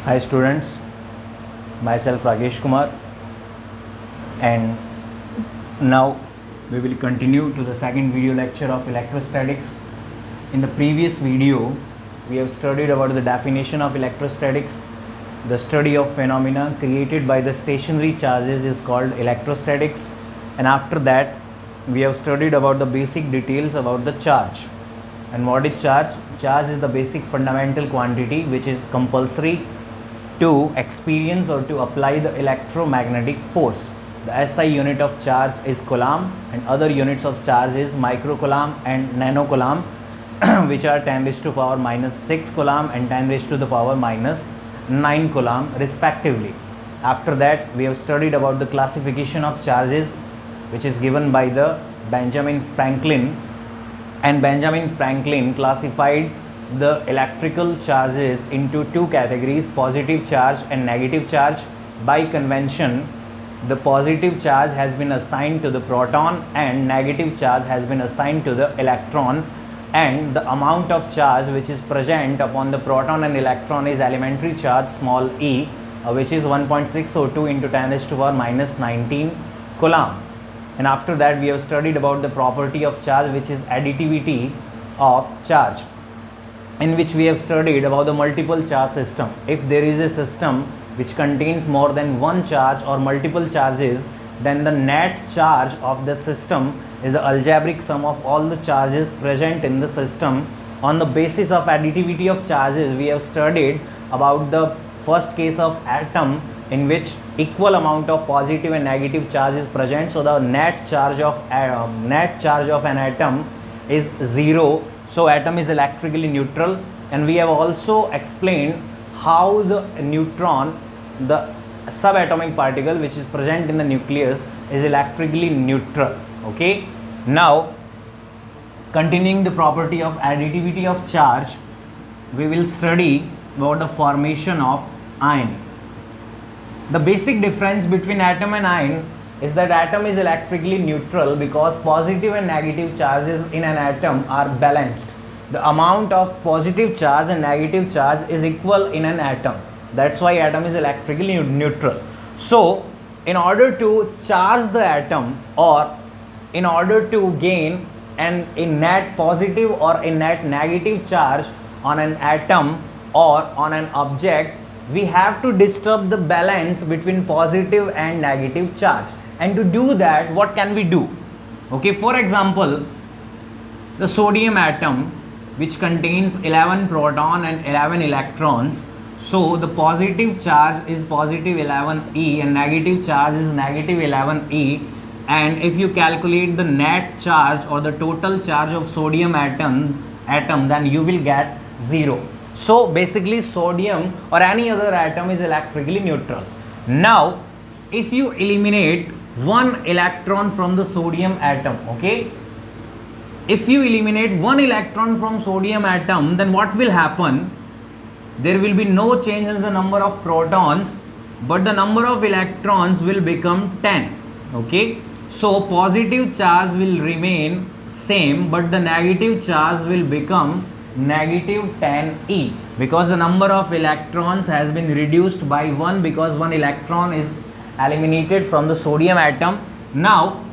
Hi students, myself Rakesh Kumar, and now we will continue to the second video lecture of electrostatics. In the previous video we have studied about the definition of electrostatics. The study of phenomena created by the stationary charges is called electrostatics, and after that we have studied about the basic details about the charge. And what is charge? Charge is the basic fundamental quantity which is compulsory to experience or to apply the electromagnetic force. The SI unit of charge is coulomb, and other units of charge is microcoulomb and nanocoulomb, which are 10 raised to power minus 6 coulomb and 10 raised to the power minus 9 coulomb respectively. After that we have studied about the classification of charges, which is given by the Benjamin Franklin, and Benjamin Franklin classified the electrical charges into two categories, positive charge and negative charge. By convention, the positive charge has been assigned to the proton and negative charge has been assigned to the electron, and the amount of charge which is present upon the proton and electron is elementary charge small e, which is 1.602 into 10 raised to power minus 19 coulomb. And after that we have studied about the property of charge, which is additivity of charge, in which we have studied about the multiple charge system. If there is a system which contains more than one charge or multiple charges, then the net charge of the system is the algebraic sum of all the charges present in the system. On the basis of additivity of charges, we have studied about the first case of atom, in which equal amount of positive and negative charge is present, so the net charge of an atom is 0, so atom is electrically neutral. And we have also explained how the neutron, the subatomic particle which is present in the nucleus, is electrically neutral. Okay, now continuing the property of additivity of charge, we will study about the formation of ion. The basic difference between atom and ion is that atom is electrically neutral because positive and negative charges in an atom are balanced. The amount of positive charge and negative charge is equal in an atom. That's why atom is electrically neutral. So, in order to charge the atom, or in order to gain a net positive or a net negative charge on an atom or on an object, we have to disturb the balance between positive and negative charge. And to do that, what can we do? Okay, for example, the sodium atom, which contains 11 proton and 11 electrons, so the positive charge is positive 11e and negative charge is negative 11e. And if you calculate the net charge or the total charge of sodium atom, then you will get 0. So basically sodium or any other atom is electrically neutral. Now if you eliminate one electron from the sodium atom, okay, if you eliminate one electron from sodium atom, then what will happen? There will be no change in the number of protons, but the number of electrons will become 10. Okay, so positive charge will remain same, but the negative charge will become negative 10e, because the number of electrons has been reduced by 1, because one electron is eliminated from the sodium atom. Now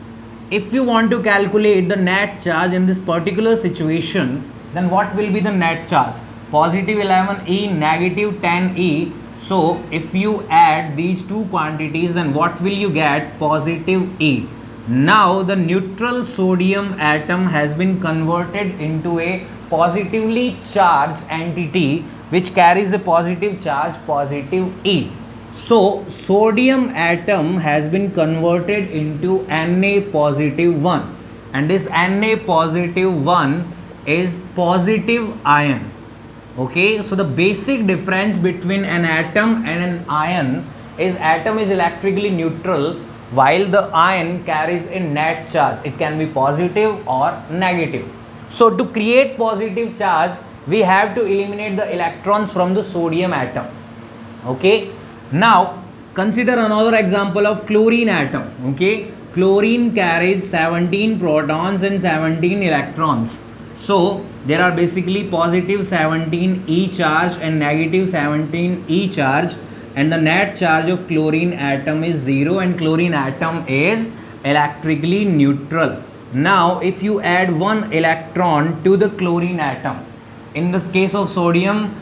if you want to calculate the net charge in this particular situation, then what will be the net charge? Positive 11e, negative 10e. So if you add these two quantities, then what will you get? Positive e. Now the neutral sodium atom has been converted into a positively charged entity which carries a positive charge, positive e. So sodium atom has been converted into Na positive 1, and this Na positive 1 is positive ion. Okay, so the basic difference between an atom and an ion is atom is electrically neutral, while the ion carries a net charge. It can be positive or negative. So to create positive charge, we have to eliminate the electrons from the sodium atom. Okay, now consider another example of chlorine atom. Okay, chlorine carries 17 protons and 17 electrons. So there are basically positive 17 E charge and negative 17 E charge, and the net charge of chlorine atom is 0, and chlorine atom is electrically neutral. Now if you add one electron to the chlorine atom, in this case of sodium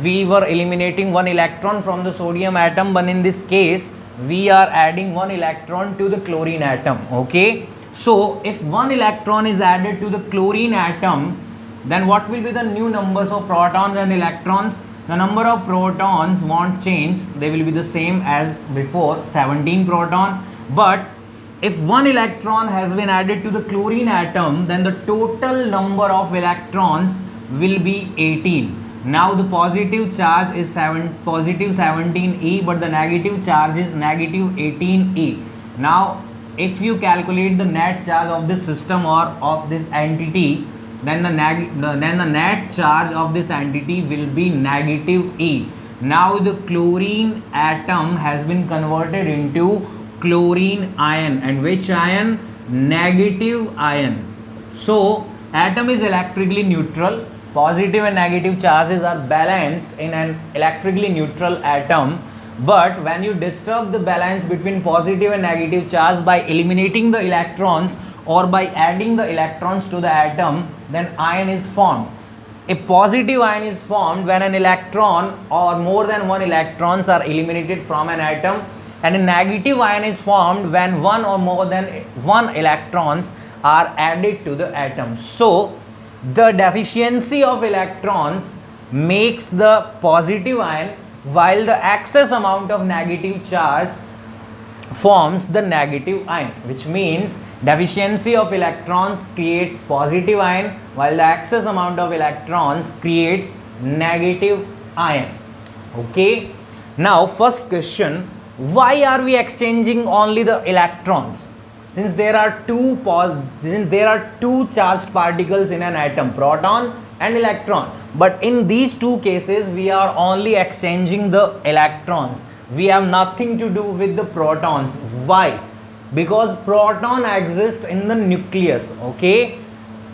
we were eliminating one electron from the sodium atom, but in this case we are adding one electron to the chlorine atom. Okay, so if one electron is added to the chlorine atom, then what will be the new numbers of protons and electrons? The number of protons won't change, they will be the same as before, 17 proton. But if one electron has been added to the chlorine atom, then the total number of electrons will be 18. Now the positive charge is positive 17E, but the negative charge is negative 18E. Now if you calculate the net charge of this system or of this entity, then the net charge of this entity will be negative E. Now the chlorine atom has been converted into chlorine ion, and which ion? Negative ion. So atom is electrically neutral. Positive and negative charges are balanced in an electrically neutral atom. But when you disturb the balance between positive and negative charge by eliminating the electrons or by adding the electrons to the atom, then ion is formed. A positive ion is formed when an electron or more than one electrons are eliminated from an atom, and a negative ion is formed when one or more than one electrons are added to the atom. So the deficiency of electrons makes the positive ion, while the excess amount of negative charge forms the negative ion, which means deficiency of electrons creates positive ion, while the excess amount of electrons creates negative ion. Okay, now first question, why are we exchanging only the electrons? Since there are two charged particles in an atom, proton and electron, but in these two cases we are only exchanging the electrons. We have nothing to do with the protons. Why? Because proton exists in the nucleus. Okay,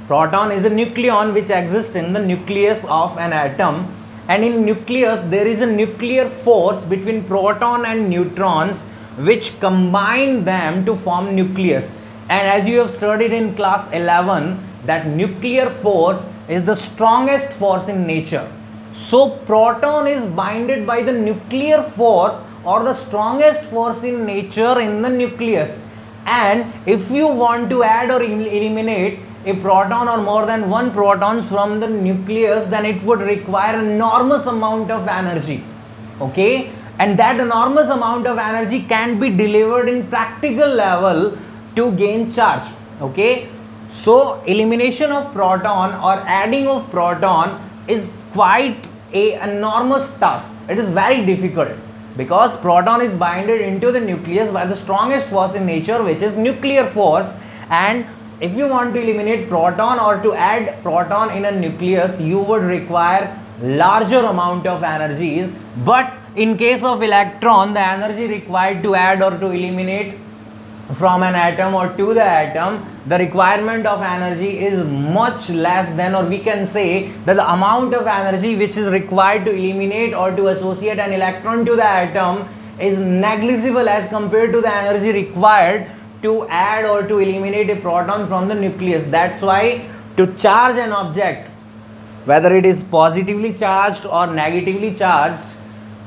proton is a nucleon which exists in the nucleus of an atom, and in nucleus there is a nuclear force between proton and neutrons which combine them to form nucleus. And as you have studied in class 11, that nuclear force is the strongest force in nature. So proton is binded by the nuclear force or the strongest force in nature in the nucleus. And if you want to add or eliminate a proton or more than one protons from the nucleus, then it would require enormous amount of energy. Okay, and that enormous amount of energy can be delivered in practical level to gain charge. Okay, so elimination of proton or adding of proton is quite a enormous task. It is very difficult because proton is binded into the nucleus by the strongest force in nature, which is nuclear force. And if you want to eliminate proton or to add proton in a nucleus, you would require larger amount of energies. But in case of electron, the energy required to add or to eliminate from an atom or to the atom, the requirement of energy is much less than, or we can say that the amount of energy which is required to eliminate or to associate an electron to the atom is negligible as compared to the energy required to add or to eliminate a proton from the nucleus. That's why to charge an object, whether it is positively charged or negatively charged,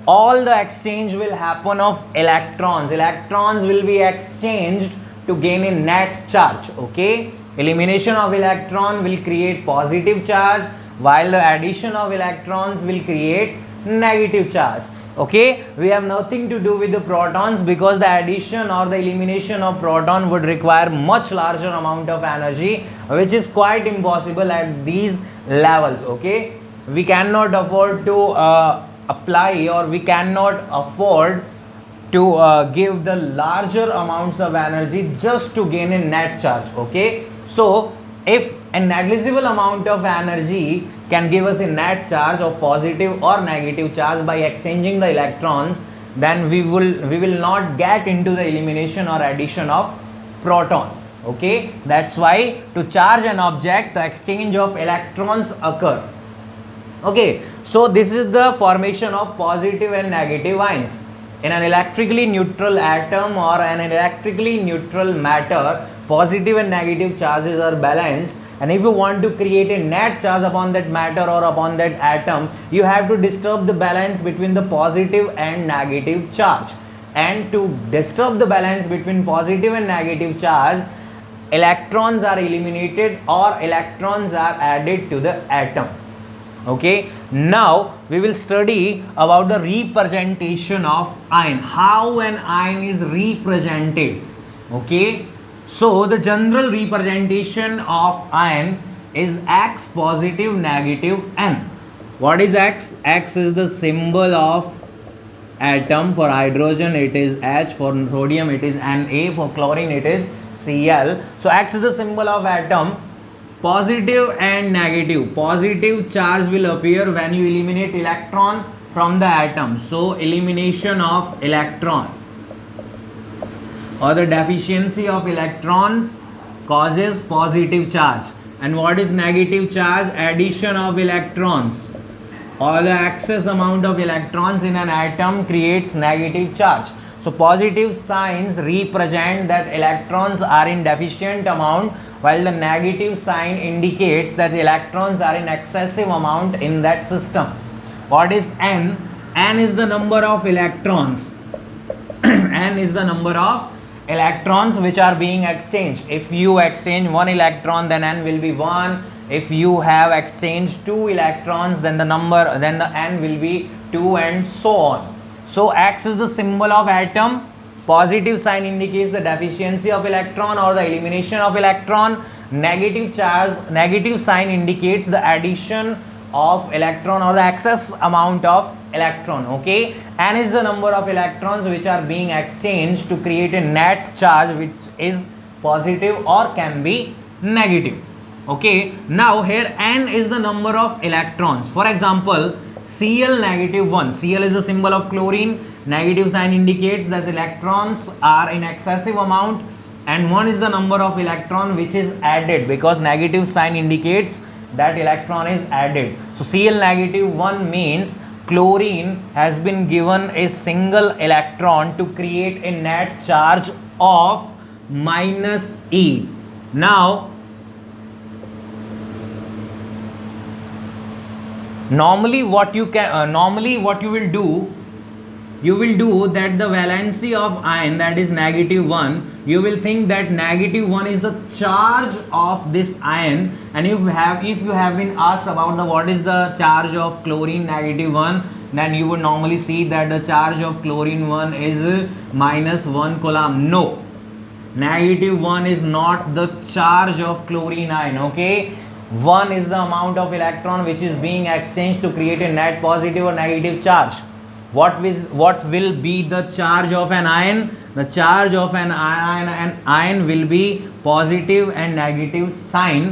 all the exchange will happen of electrons. Electrons will be exchanged to gain a net charge. Okay, elimination of electron will create positive charge, while the addition of electrons will create negative charge. Okay, we have nothing to do with the protons because the addition or the elimination of proton would require much larger amount of energy, which is quite impossible at these levels. Okay, we cannot afford to apply, or we cannot afford to give the larger amounts of energy just to gain a net charge. Okay, so if a negligible amount of energy can give us a net charge of positive or negative charge by exchanging the electrons, then we will not get into the elimination or addition of proton. Okay, that's why to charge an object, the exchange of electrons occur. Okay, so this is the formation of positive and negative ions. In an electrically neutral atom or an electrically neutral matter, positive and negative charges are balanced, and if you want to create a net charge upon that matter or upon that atom, you have to disturb the balance between the positive and negative charge. And to disturb the balance between positive and negative charge, electrons are eliminated or electrons are added to the atom. Okay, now we will study about the representation of ion, how an ion is represented. Okay, so the general representation of ion is X positive negative N. What is X? X is the symbol of atom. For hydrogen it is H, for sodium it is Na, for chlorine it is Cl. So X is the symbol of atom. Positive and negative. Positive charge will appear when you eliminate electron from the atom. So elimination of electron or the deficiency of electrons causes positive charge. And what is negative charge? Addition of electrons or the excess amount of electrons in an atom creates negative charge. So positive signs represent that electrons are in deficient amount, while the negative sign indicates that the electrons are in excessive amount in that system. What is N? N is the number of electrons. N is the number of electrons which are being exchanged. If you exchange 1 electron, then N will be 1. If you have exchanged 2 electrons, then the N will be 2, and so on. So X is the symbol of atom. Positive sign indicates the deficiency of electron or the elimination of electron. Negative sign indicates the addition of electron or the excess amount of electron. Okay, N is the number of electrons which are being exchanged to create a net charge which is positive or can be negative. Okay, now here N is the number of electrons. For example, Cl negative 1. Cl is the symbol of chlorine. Negative sign indicates that electrons are in excessive amount, and 1 is the number of electron which is added, because negative sign indicates that electron is added. So Cl negative 1 means chlorine has been given a single electron to create a net charge of -E. Now normally what you will do, you will do that the valency of ion, that is -1, you will think that -1 is the charge of this ion, and if you have been asked about the what is the charge of chlorine -1, then you would normally see that the charge of chlorine 1 is -1 coulomb. No, -1 is not the charge of chlorine ion. Okay, 1 is the amount of electron which is being exchanged to create a net positive or negative charge. What will be the charge of an ion? The charge of an ion will be positive and negative sign,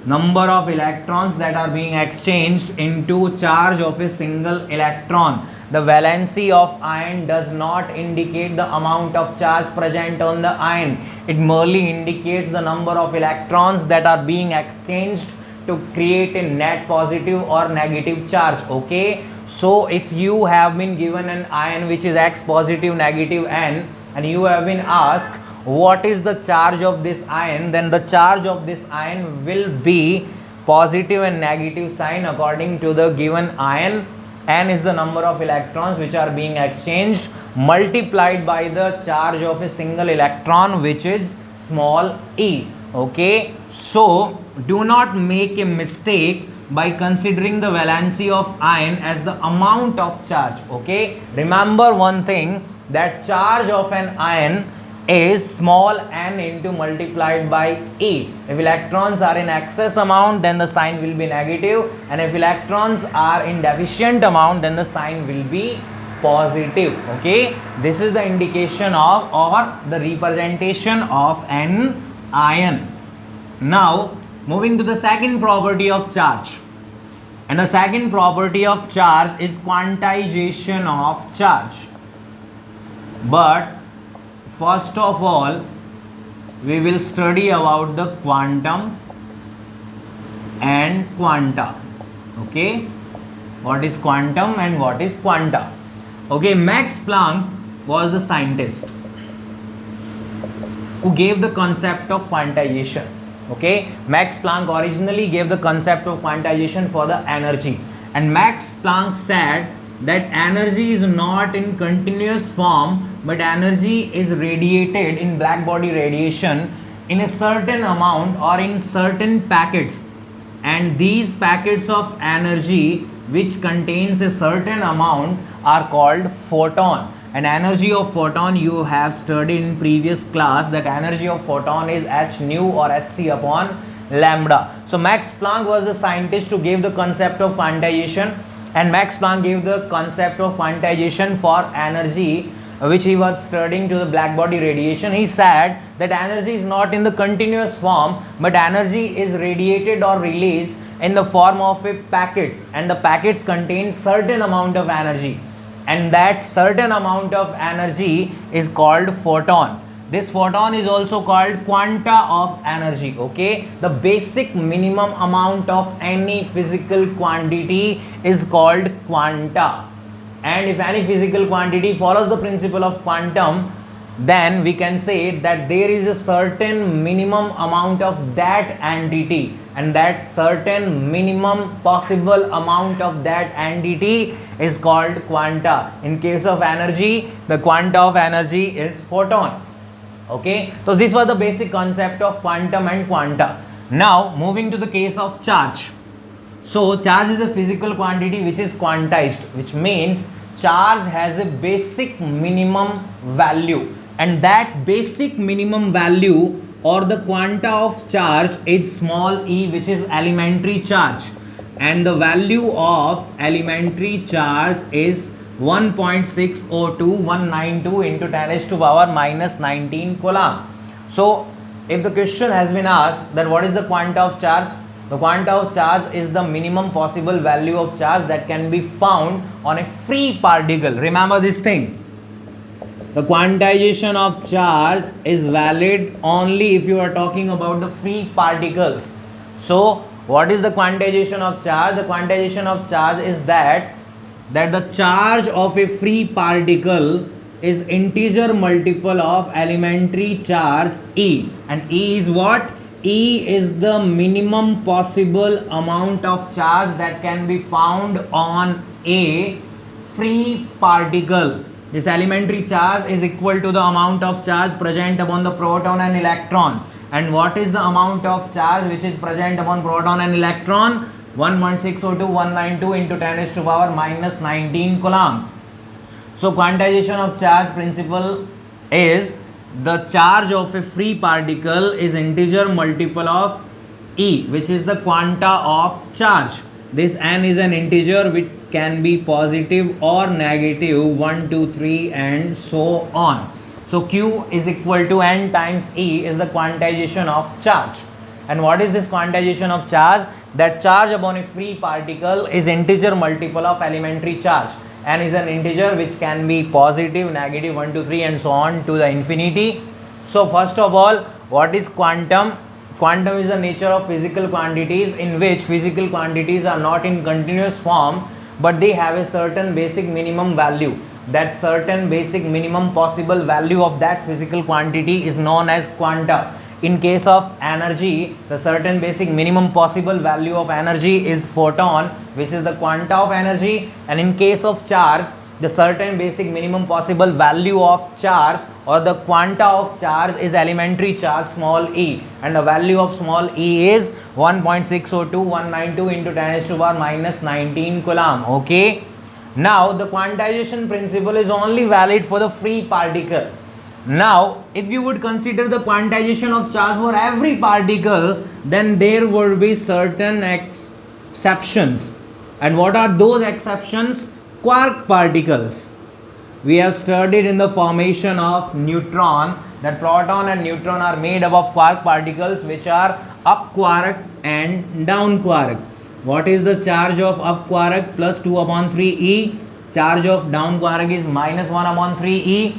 number of electrons that are being exchanged into charge of a single electron. The valency of ion does not indicate the amount of charge present on the ion. It merely indicates the number of electrons that are being exchanged to create a net positive or negative charge. Okay, so if you have been given an ion which is X positive negative N, and you have been asked what is the charge of this ion, then the charge of this ion will be positive and negative sign according to the given ion. N is the number of electrons which are being exchanged multiplied by the charge of a single electron, which is small e. Okay, so do not make a mistake by considering the valency of ion as the amount of charge. Okay, remember one thing, that charge of an ion is small n into multiplied by e. If electrons are in excess amount, then the sign will be negative, and if electrons are in deficient amount, then the sign will be positive. Okay, this is the indication of or the representation of an ion. Now moving to the second property of charge, and the second property of charge is quantization of charge. But first of all, we will study about the quantum and quanta. Okay, what is quantum and what is quanta? Okay, Max Planck was the scientist who gave the concept of quantization. Okay, Max Planck originally gave the concept of quantization for the energy, and Max Planck said that energy is not in continuous form, but energy is radiated in black body radiation in a certain amount or in certain packets, and these packets of energy which contains a certain amount are called photon. And energy of photon you have studied in previous class, that energy of photon is h nu or hc upon lambda. So Max Planck was the scientist who gave the concept of quantization, and Max Planck gave the concept of quantization for energy which he was studying to the black body radiation. He said that energy is not in the continuous form, but energy is radiated or released in the form of a packets, and the packets contain certain amount of energy, and that certain amount of energy is called photon. This photon is also called quanta of energy. Okay, the basic minimum amount of any physical quantity is called quanta, and if any physical quantity follows the principle of quantum, then we can say that there is a certain minimum amount of that entity, and that certain minimum possible amount of that entity is called quanta. In case of energy, the quanta of energy is photon. Okay, so this was the basic concept of quantum and quanta. Now moving to the case of charge. So charge is a physical quantity which is quantized, which means charge has a basic minimum value, and that basic minimum value or the quanta of charge is small e, which is elementary charge, and the value of elementary charge is 1.602192 into 10 raised to power minus 19 coulomb. So if the question has been asked that what is the quanta of charge, the quanta of charge is the minimum possible value of charge that can be found on a free particle. Remember this thing, the quantization of charge is valid only if you are talking about the free particles. So what is the quantization of charge? The quantization of charge is that the charge of a free particle is integer multiple of elementary charge E, and E is what? E is the minimum possible amount of charge that can be found on a free particle. This elementary charge is equal to the amount of charge present upon the proton and electron. And what is the amount of charge which is present upon proton and electron? 1.602192 into 10 raised to power minus 19 coulomb. So quantization of charge principle is the charge of a free particle is integer multiple of E, which is the quanta of charge. This n is an integer which can be positive or negative, 1, 2, 3 and so on. So Q is equal to n times E is the quantization of charge. And what is this quantization of charge? That charge upon a free particle is integer multiple of elementary charge. N is an integer which can be positive, negative, 1, 2, 3 and so on to the infinity. So first of all, what is quantum? Quantum is the nature of physical quantities in which physical quantities are not in continuous form, but they have a certain basic minimum value. That certain basic minimum possible value of that physical quantity is known as quanta. In case of energy, the certain basic minimum possible value of energy is photon, which is the quanta of energy. And in case of charge, the certain basic minimum possible value of charge or the quanta of charge is elementary charge, small e, and the value of small e is 1.602192 into 10 raised to power minus 19 coulomb. Okay, now the quantization principle is only valid for the free particle. Now if you would consider the quantization of charge for every particle, then there would be certain exceptions. And what are those exceptions? Quark particles. We have studied in the formation of neutron that proton and neutron are made up of quark particles which are up quark and down quark. What is the charge of up quark? Plus 2 upon 3 e. Charge of down quark is minus 1 upon 3 e.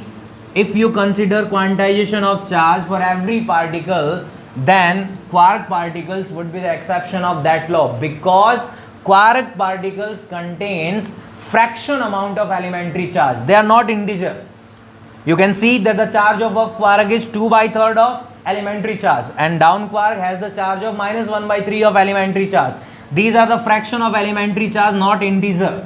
if you consider quantization of charge for every particle, then quark particles would be the exception of that law, because quark particles contains fraction amount of elementary charge. They are not integer. You can see that the charge of a quark is 2/3 of elementary charge, and down quark has the charge of -1/3 of elementary charge. These are the fraction of elementary charge, not integer.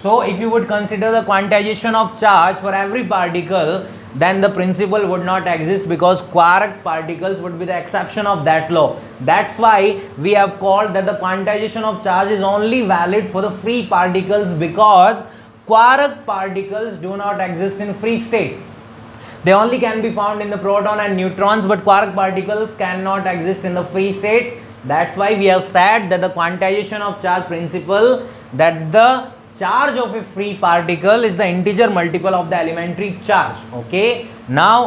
So if you would consider the quantization of charge for every particle, then the principle would not exist, because quark particles would be the exception of that law. That's why we have called that the quantization of charge is only valid for the free particles, because quark particles do not exist in free state. They only can be found in the proton and neutrons, but quark particles cannot exist in the free state. That's why we have said that the quantization of charge principle, that the charge of a free particle is the integer multiple of the elementary charge. Okay, now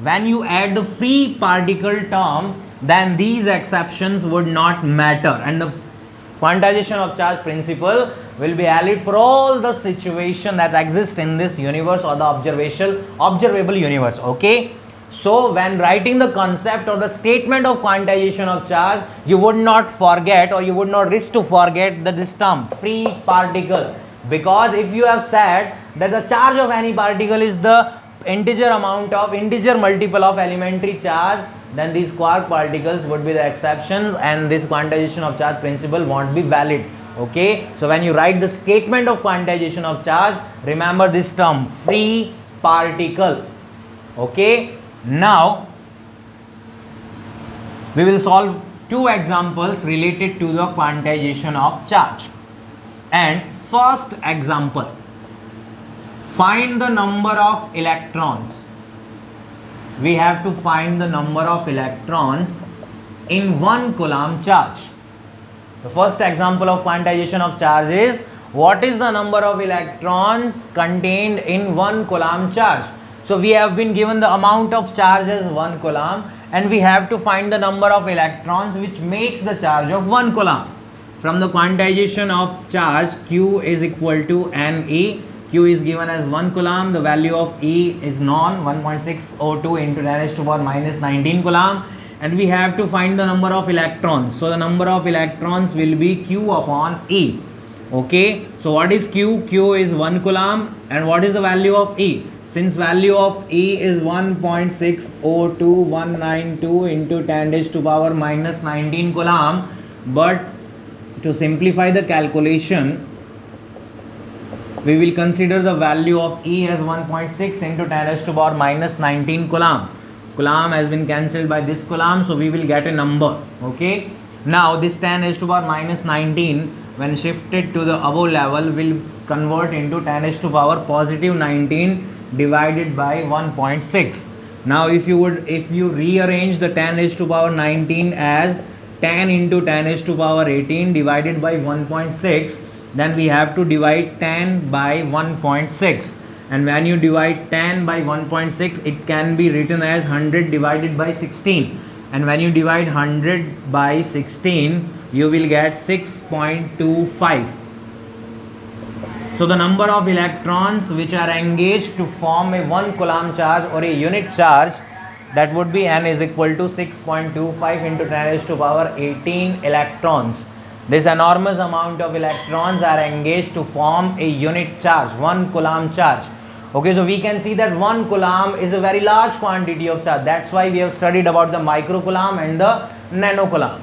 when you add the free particle term, then these exceptions would not matter, and the quantization of charge principle will be valid for all the situation that exist in this universe or the observable universe. Okay, so when writing the concept or the statement of quantization of charge, you would not forget, or you would not risk to forget this term free particle, because if you have said that the charge of any particle is the integer multiple of elementary charge, then these quark particles would be the exceptions, and this quantization of charge principle won't be valid. Okay, so when you write the statement of quantization of charge, remember this term free particle. Okay, now we will solve two examples related to the quantization of charge. And first example, find the number of electrons. We have to find the number of electrons in 1 coulomb charge. The first example of quantization of charge is, what is the number of electrons contained in 1 coulomb charge? So we have been given the amount of charge as 1 coulomb, and we have to find the number of electrons which makes the charge of 1 coulomb. From the quantization of charge, Q is equal to NE. Q is given as 1 coulomb. The value of E is known, 1.602 into 10⁻⁻19 coulomb, and we have to find the number of electrons. So the number of electrons will be Q upon E. Okay, so what is Q? Q is 1 coulomb, and what is the value of E? Since value of E is 1.602192 into 10⁻⁻19 coulomb, but to simplify the calculation, we will consider the value of E as 1.6 into 10⁻⁻19 coulomb. Coulomb has been cancelled by this coulomb, so we will get a number. Okay, now this 10⁻⁻19 when shifted to the above level will convert into 10⁻⁻19 divided by 1.6. Now if you rearrange the 10⁻⁻19 as 10 into 10⁻⁸18 divided by 1.6, then we have to divide 10 by 1.6, and when you divide 10 by 1.6, it can be written as 100 divided by 16, and when you divide 100 by 16, you will get 6.25. So the number of electrons which are engaged to form a 1 coulomb charge or a unit charge, that would be N is equal to 6.25 into 10⁻18 electrons. This enormous amount of electrons are engaged to form a unit charge, 1 coulomb charge. Okay, so we can see that 1 coulomb is a very large quantity of charge. That's why we have studied about the micro coulomb and the nano coulomb.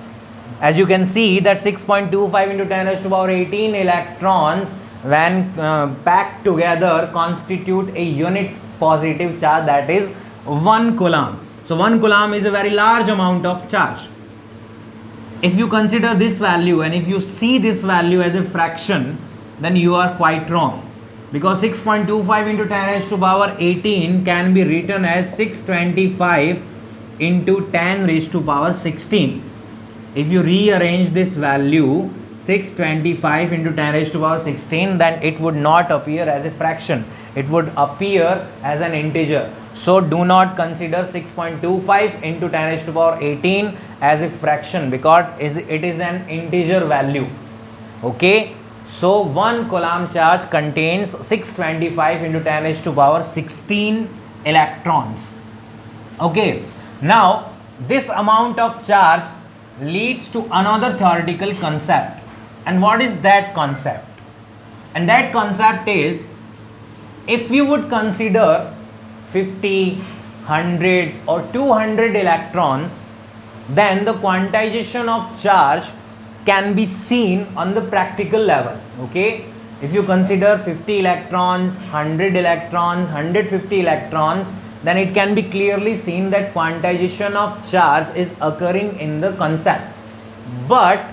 As you can see that 6.25 into 10⁻18 electrons when packed together constitute a unit positive charge, that is 1 coulomb. So 1 coulomb is a very large amount of charge. If you consider this value and if you see this value as a fraction, then you are quite wrong, because 6.25 into 10⁻18 can be written as 625 into 10⁻16. If you rearrange this value 625 into 10⁻16, then it would not appear as a fraction, it would appear as an integer. So do not consider 6.25 into 10⁻18 as a fraction, because it is an integer value. Okay, so 1 coulomb charge contains 625 into 10⁻16 electrons. Okay, now this amount of charge leads to another theoretical concept. And what is that concept? And that concept is, if you would consider 50, 100 or 200 electrons, then the quantization of charge can be seen on the practical level. Okay, if you consider 50 electrons, 100 electrons, 150 electrons, then it can be clearly seen that quantization of charge is occurring in the concept. But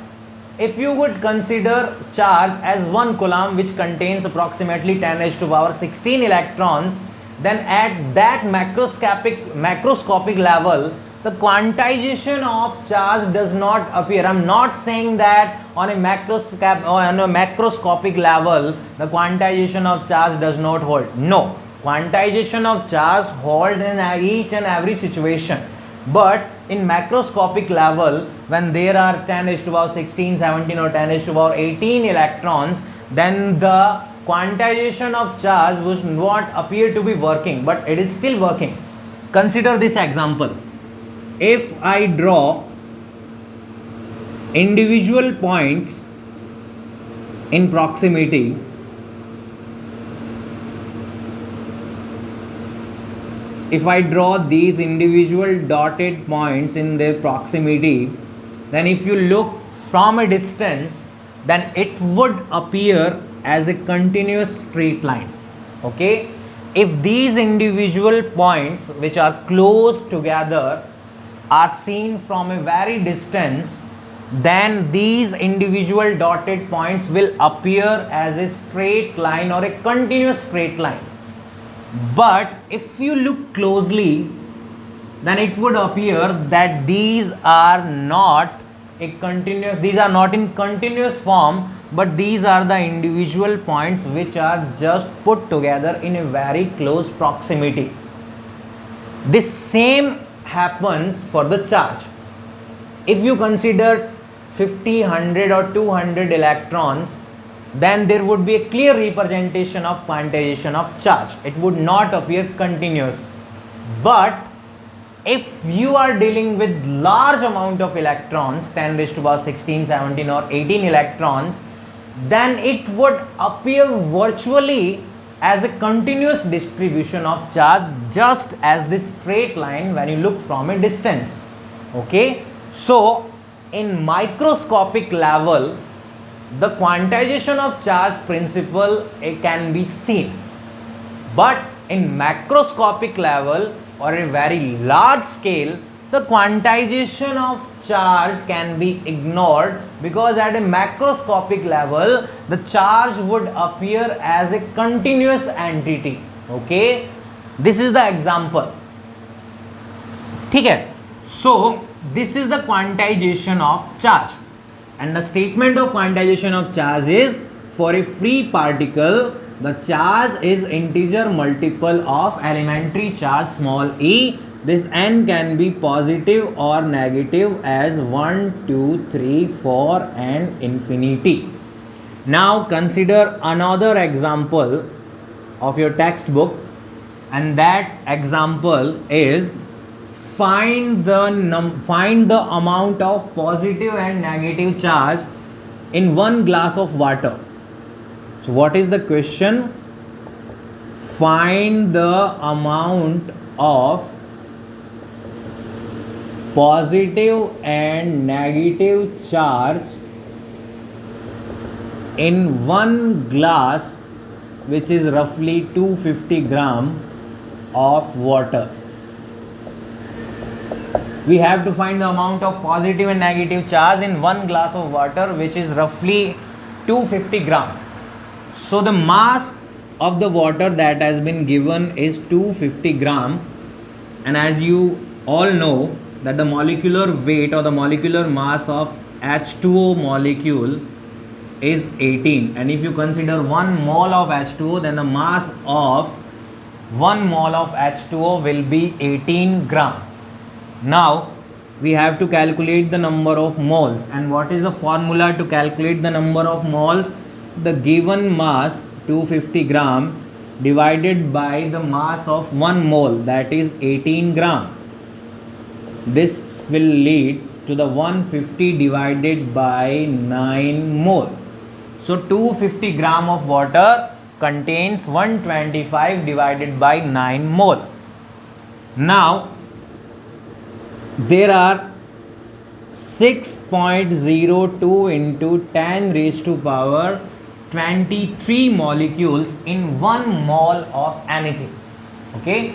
if you would consider charge as 1 coulomb, which contains approximately 10 raised to power 16 electrons, then at that macroscopic level, the quantization of charge does not appear. I'm not saying that on a macroscopic level the quantization of charge does not hold. No, quantization of charge hold in each and every situation. But in macroscopic level, when there are 10 raised to power 16, 17 or 10 raised to power 18 electrons, then the quantization of charge would not appear to be working, but it is still working. Consider this example. If I draw individual points in proximity, if I draw these individual dotted points in their proximity, then if you look from a distance, then it would appear as a continuous straight line. Okay, if these individual points which are close together are seen from a very distance, then these individual dotted points will appear as a straight line or a continuous straight line. But if you look closely, then it would appear that these are not in continuous form, but these are the individual points which are just put together in a very close proximity. This same happens for the charge. If you consider 50, 100 or 200 electrons, then there would be a clear representation of quantization of charge. It would not appear continuous. But if you are dealing with large amount of electrons, 10 raised to power 16, 17 or 18 electrons, then it would appear virtually as a continuous distribution of charge, just as this straight line when you look from a distance. Okay, so in microscopic level, the quantization of charge principle can be seen, but in macroscopic level or a very large scale, the quantization of charge can be ignored, because at a macroscopic level the charge would appear as a continuous entity. Okay, this is the example. Okay, so this is the quantization of charge, and the statement of quantization of charge is, for a free particle the charge is integer multiple of elementary charge small e. This n can be positive or negative as 1, 2, 3, 4 and infinity. Now consider another example of your textbook, and that example is, find the amount of positive and negative charge in 1 glass of water. So what is the question? Find the amount of positive and negative charge in 1 glass, which is roughly 250 gram of water. We have to find the amount of positive and negative charge in 1 glass of water, which is roughly 250 gram. So the mass of the water that has been given is 250 gram, and as you all know that the molecular weight or the molecular mass of H2O molecule is 18, and if you consider 1 mole of H2O, then the mass of 1 mole of H2O will be 18 gram. Now we have to calculate the number of moles, and what is the formula to calculate the number of moles? The given mass 250 gram divided by the mass of 1 mole, that is 18 gram. This will lead to the 150 divided by 9 mole. So 250 gram of water contains 125 divided by 9 mole. Now there are 6.02 into 10 raised to power 23 molecules in 1 mole of anything. Okay,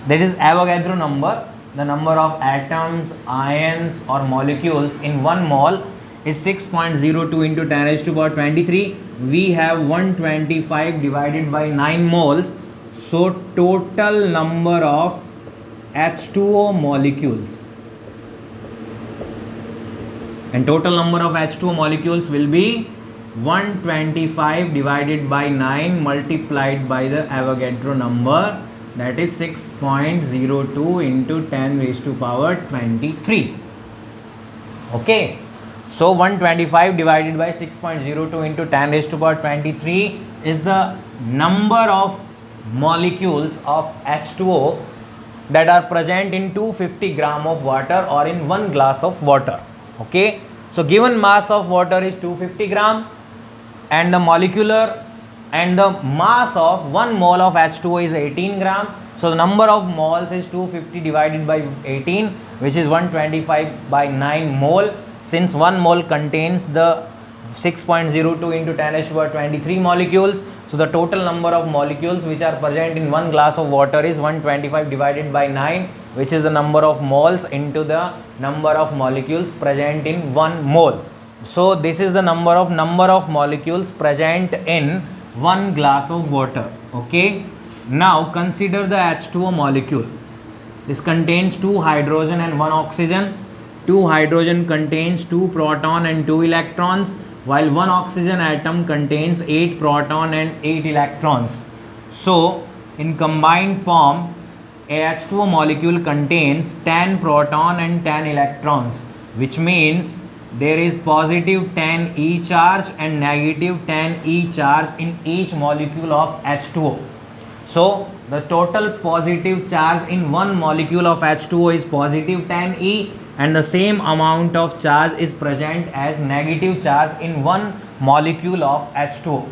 that is Avogadro number. The number of atoms, ions or molecules in 1 mole is 6.02 into 10 raised to power 23. We have 125 divided by 9 moles. So total number of H2O molecules, and total number of H2O molecules will be 125 divided by 9 multiplied by the Avogadro number, that is 6.02 into 10 raised to power 23. Okay, so 125 divided by 6.02 into 10 raised to power 23 is the number of molecules of H2O that are present in 250 gram of water or in 1 glass of water. Okay, so given mass of water is 250 gram and the molecular and the mass of 1 mole of H2O is 18 gram. So the number of moles is 250 divided by 18, which is 125 by 9 mole. Since 1 mole contains the 6.02 into 10 raised to power 23 molecules, so the total number of molecules which are present in 1 glass of water is 125 divided by 9, which is the number of moles into the number of molecules present in 1 mole. So this is the number of molecules present in 1 glass of water. Okay, now consider the H2O molecule. This contains 2 hydrogen and 1 oxygen. 2 hydrogen contains 2 proton and 2 electrons, while 1 oxygen atom contains 8 proton and 8 electrons. So in combined form, a H2O molecule contains 10 proton and 10 electrons, which means there is positive 10 E charge and negative 10 E charge in each molecule of H2O. So the total positive charge in 1 molecule of H2O is positive 10 E, and the same amount of charge is present as negative charge in 1 molecule of H2O.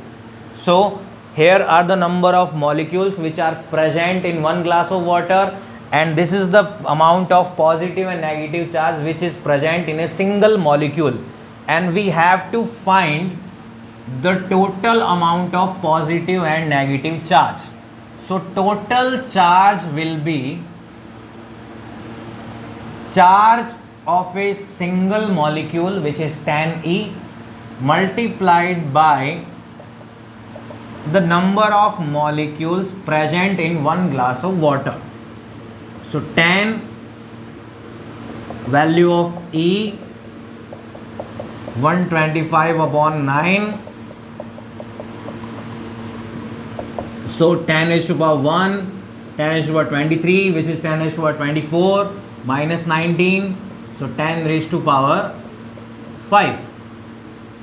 So here are the number of molecules which are present in 1 glass of water, and this is the amount of positive and negative charge which is present in a single molecule, and we have to find the total amount of positive and negative charge. So total charge will be charge of a single molecule, which is 10 E, multiplied by the number of molecules present in 1 glass of water. So 10 value of E, 125 upon 9. So 10 raised to power 1, 10 raised to power 23, which is 10 raised to power 24 minus 19. So 10 raised to power 5.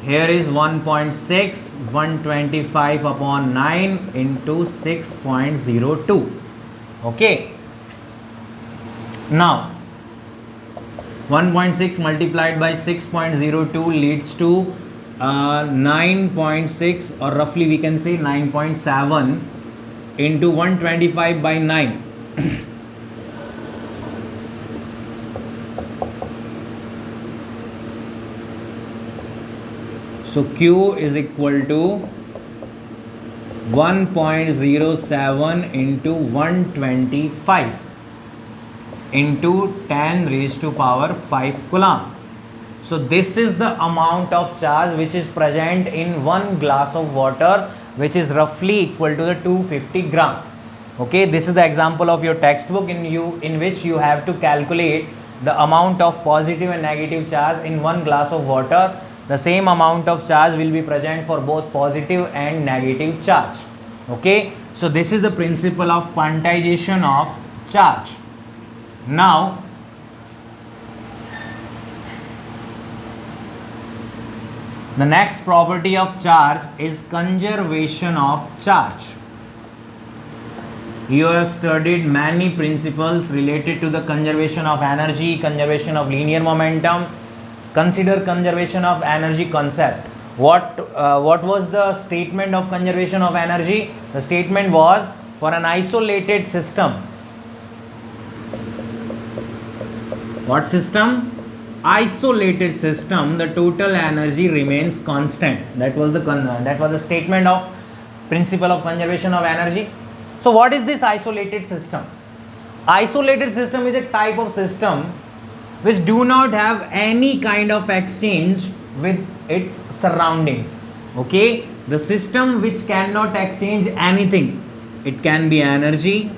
Here is 1.6, 125 upon 9 into 6.02. Okay. Now 1.6 multiplied by 6.02 leads to 9.6, or roughly we can say 9.7 into 125 by 9. So Q is equal to 1.07 into 125 into 10 raised to power 5 coulomb. So this is the amount of charge which is present in 1 glass of water, which is roughly equal to the 250 gram. Okay, this is the example of your textbook in which you have to calculate the amount of positive and negative charge in 1 glass of water. The same amount of charge will be present for both positive and negative charge. Okay, so this is the principle of quantization of charge. Now the next property of charge is conservation of charge. You have studied many principles related to the conservation of energy, conservation of linear momentum. Consider conservation of energy concept. What was the statement of conservation of energy? The statement was, for an isolated system. What system? Isolated system, the total energy remains constant. That was the statement of principle of conservation of energy. So what is this isolated system? Isolated system is a type of system which do not have any kind of exchange with its surroundings. Okay, the system which cannot exchange anything. It can be energy,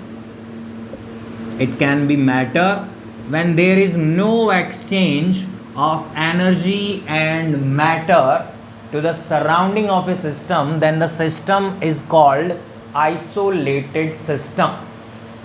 it can be matter. When there is no exchange of energy and matter to the surrounding of a system, then the system is called isolated system.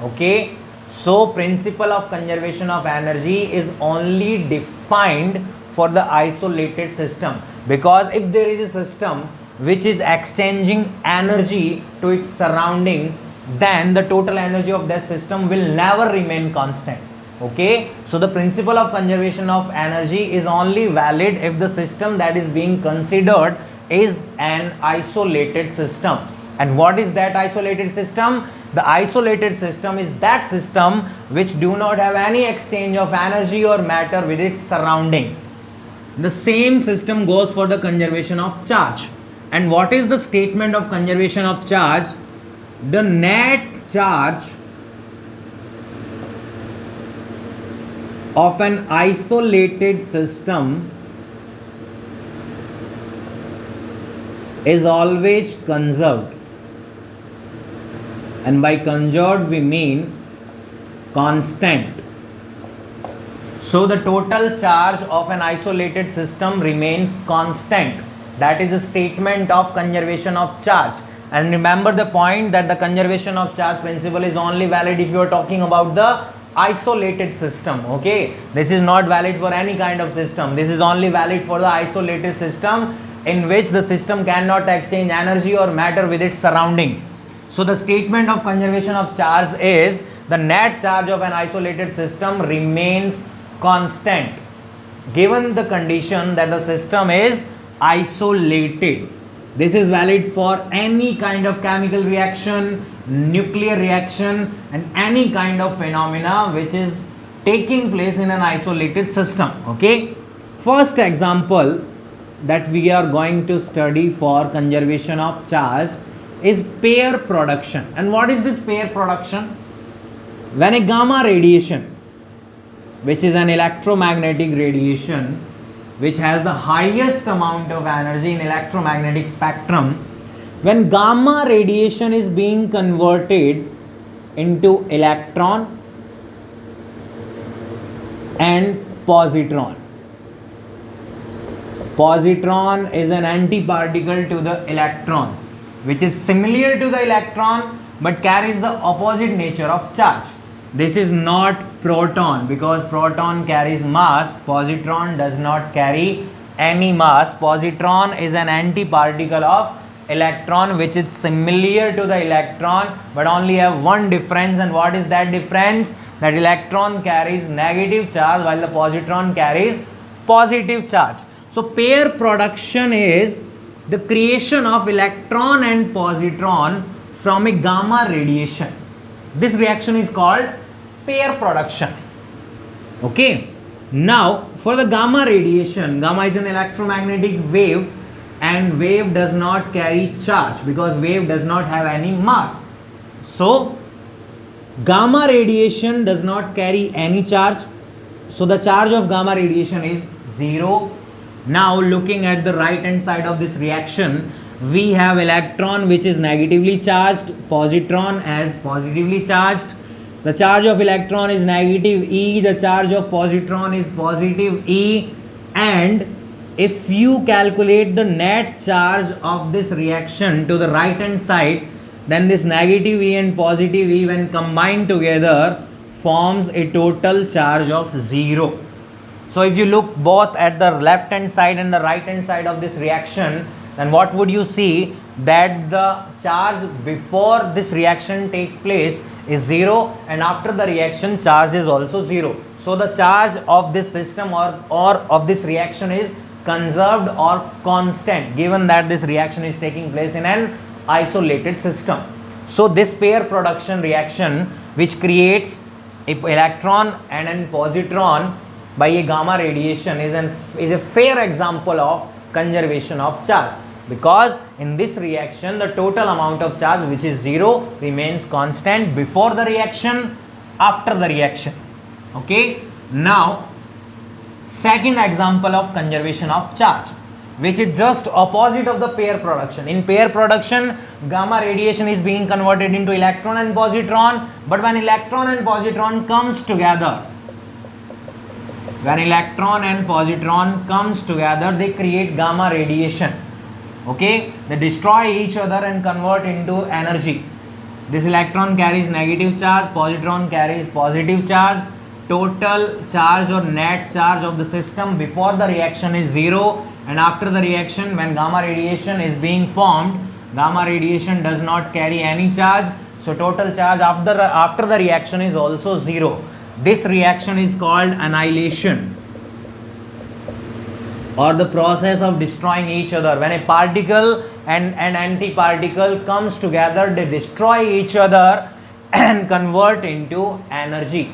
Okay, so principle of conservation of energy is only defined for the isolated system, because if there is a system which is exchanging energy to its surrounding, then the total energy of that system will never remain constant. Okay, so the principle of conservation of energy is only valid if the system that is being considered is an isolated system. And what is that isolated system? The isolated system is that system which do not have any exchange of energy or matter with its surrounding. The same system goes for the conservation of charge. And what is the statement of conservation of charge? The net charge of an isolated system is always conserved, and by conserved we mean constant. So the total charge of an isolated system remains constant. That is the statement of conservation of charge. And remember the point that the conservation of charge principle is only valid if you are talking about the isolated system. Okay, this is not valid for any kind of system. This is only valid for the isolated system in which the system cannot exchange energy or matter with its surrounding. So the statement of conservation of charge is the net charge of an isolated system remains constant given the condition that the system is isolated. This is valid for any kind of chemical reaction, nuclear reaction, and any kind of phenomena which is taking place in an isolated system. Okay, first example that we are going to study for conservation of charge is pair production. And what is this pair production? When a gamma radiation, which is an electromagnetic radiation which has the highest amount of energy in electromagnetic spectrum, when gamma radiation is being converted into electron and positron. Positron is an antiparticle to the electron, which is similar to the electron but carries the opposite nature of charge. This is not proton, because proton carries mass, positron does not carry any mass. Positron is an antiparticle of electron which is similar to the electron but only have one difference. And what is that difference? That electron carries negative charge while the positron carries positive charge. So pair production is the creation of electron and positron from a gamma radiation. This reaction is called pair production. Okay, now for the gamma radiation, gamma is an electromagnetic wave and wave does not carry charge because wave does not have any mass. So gamma radiation does not carry any charge, so the charge of gamma radiation is 0. Now looking at the right hand side of this reaction, we have electron which is negatively charged, positron as positively charged. The charge of electron is negative E, the charge of positron is positive E, and if you calculate the net charge of this reaction to the right hand side, then this negative E and positive E when combined together forms a total charge of 0. So if you look both at the left hand side and the right hand side of this reaction, then what would you see? That the charge before this reaction takes place is 0, and after the reaction charge is also 0. So the charge of this system or of this reaction is conserved or constant, given that this reaction is taking place in an isolated system. So this pair production reaction, which creates an electron and a positron by a gamma radiation, is a fair example of conservation of charge, because in this reaction the total amount of charge, which is 0, remains constant before the reaction, after the reaction. Okay, now second example of conservation of charge, which is just opposite of the pair production. In pair production, gamma radiation is being converted into electron and positron, but when electron and positron comes together, they create gamma radiation. Okay, they destroy each other and convert into energy. This electron carries negative charge, positron carries positive charge. Total charge or net charge of the system before the reaction is 0, and after the reaction, when gamma radiation is being formed, gamma radiation does not carry any charge, so total charge after the reaction is also 0. This reaction is called annihilation, or the process of destroying each other. When a particle and an antiparticle comes together, they destroy each other and convert into energy.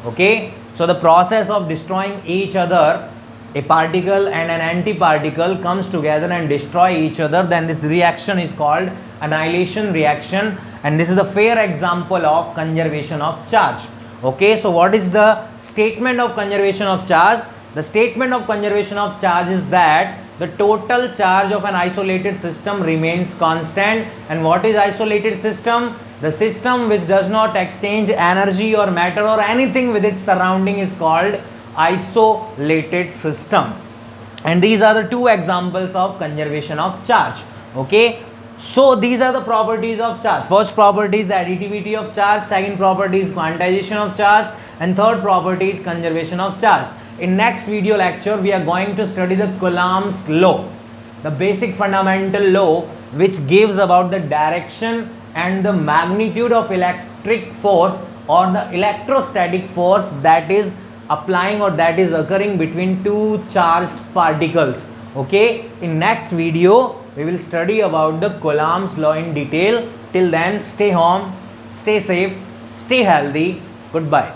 Okay, so the process of destroying each other, a particle and an antiparticle comes together and destroy each other, then this reaction is called annihilation reaction, and this is the fair example of conservation of charge. Okay, so what is the statement of conservation of charge? The statement of conservation of charge is that the total charge of an isolated system remains constant. And what is isolated system? The system which does not exchange energy or matter or anything with its surrounding is called isolated system. And these are the two examples of conservation of charge. Okay, so these are the properties of charge. First property is additivity of charge, second property is quantization of charge, and third property is conservation of charge. In next video lecture, we are going to study the Coulomb's law, the basic fundamental law which gives about the direction and the magnitude of electric force or the electrostatic force that is applying or that is occurring between two charged particles. Okay, in next video we will study about the Coulomb's law in detail. Till then, stay home, stay safe, stay healthy. Goodbye.